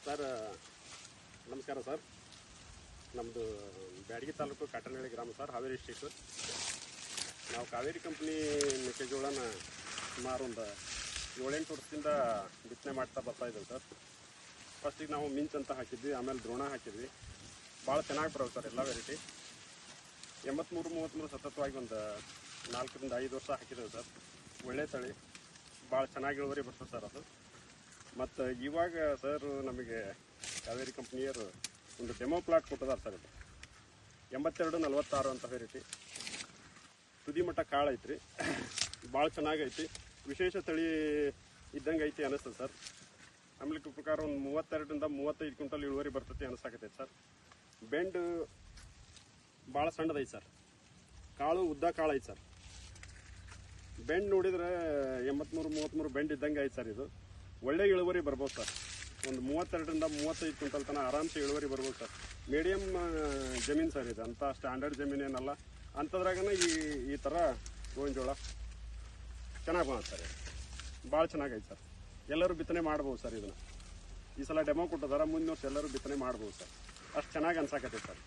Sir ನಮಸ್ಕಾರ sir. ನಮ್ಮದು ಬ್ಯಾಡಗಿ ತಾಲೂಕು ಕಾಟನಹಳ್ಳಿ ಗ್ರಾಮ ಸರ್, ಹಾವೇರಿ ಡಿಸ್ಟ್ರಿಕ್ಟು. ನಾವು ಕಾವೇರಿ ಕಂಪ್ನಿ ಮೆಕ್ಕೆಜೋಳನ ಸುಮಾರು ಒಂದು 7-8 ವರ್ಷದಿಂದ ಬಿತ್ತನೆ ಮಾಡ್ತಾ ಬರ್ತಾ ಇದ್ದೇವೆ ಸರ್. ಫಸ್ಟಿಗೆ ನಾವು ಮಿಂಚ್ ಅಂತ ಹಾಕಿದ್ವಿ, ಆಮೇಲೆ ದ್ರೋಣ ಹಾಕಿದ್ವಿ. ಭಾಳ ಚೆನ್ನಾಗಿ ಬರೋದು ಸರ್ ಎಲ್ಲ ವೆರೈಟಿ. 83-33 ಸತತವಾಗಿ ಒಂದು 4-5 ವರ್ಷ ಹಾಕಿದ್ದೇವೆ ಸರ್. ಒಳ್ಳೆ ತಳಿ, ಭಾಳ ಚೆನ್ನಾಗಿ ಇಳುವರಿ ಬರ್ತದೆ ಸರ್ ಅದು. ಮತ್ತು ಇವಾಗ ಸರ್ ನಮಗೆ ಕಾವೇರಿ ಕಂಪ್ನಿಯರು ಒಂದು ಡೆಮೋ ಪ್ಲಾಟ್ ಕೊಟ್ಟಿದ್ದಾರೆ ಸರ್. ಇದು 82-46 ಅಂತ ವೆರೈಟಿ. ತುದಿ ಮಟ್ಟ ಕಾಳು ಐತ್ರಿ, ಭಾಳ ಚೆನ್ನಾಗೈತಿ. ವಿಶೇಷ ತಳಿ ಇದ್ದಂಗೆ ಐತಿ ಅನಿಸ್ತದೆ ಸರ್. ಆಮೇಲೆ ಪ್ರಕಾರ ಒಂದು 32-35 ಕ್ವಿಂಟಲ್ ಇಳುವರಿ ಬರ್ತೈತಿ ಅನಿಸಾಕತ್ತೈತೆ ಸರ್. ಬೆಂಡು ಭಾಳ ಸಣ್ಣದೈತೆ ಸರ್. ಕಾಳು ಉದ್ದ ಕಾಳು ಐತೆ ಸರ್. ಬೆಂಡ್ ನೋಡಿದ್ರೆ 83-33 ಬೆಂಡ್ ಇದ್ದಂಗೆ ಐತೆ ಸರ್. ಇದು ಒಳ್ಳೆ ಇಳುವರಿ ಬರ್ಬೋದು ಸರ್. ಒಂದು 32-35 ಕ್ವಿಂಟಲ್ ತನಕ ಆರಾಮ್ಸೆ ಇಳುವರಿ ಬರ್ಬೋದು ಸರ್. ಮೀಡಿಯಮ್ ಜಮೀನು ಸರ್ ಇದು, ಅಂಥ ಸ್ಟ್ಯಾಂಡರ್ಡ್ ಜಮೀನು ಏನಲ್ಲ. ಅಂಥದ್ರಾಗನೇ ಈ ಥರ ಗೋವಿನ ಜೋಳ ಚೆನ್ನಾಗಿ ಬಂದ ಸರ್. ಭಾಳ ಚೆನ್ನಾಗೈತೆ ಸರ್. ಎಲ್ಲರೂ ಬಿತ್ತನೆ ಮಾಡ್ಬೋದು ಸರ್. ಇದನ್ನು ಈ ಸಲ ಡೆಮೋ ಕೊಟ್ಟಿದ್ದಾರೆ, ಮುಂದಿನ ವರ್ಷ ಎಲ್ಲರೂ ಬಿತ್ತನೆ ಮಾಡ್ಬೋದು ಸರ್. ಅಷ್ಟು ಚೆನ್ನಾಗಿ ಅನ್ಸಾಕತ್ತೈತೆ ಸರ್.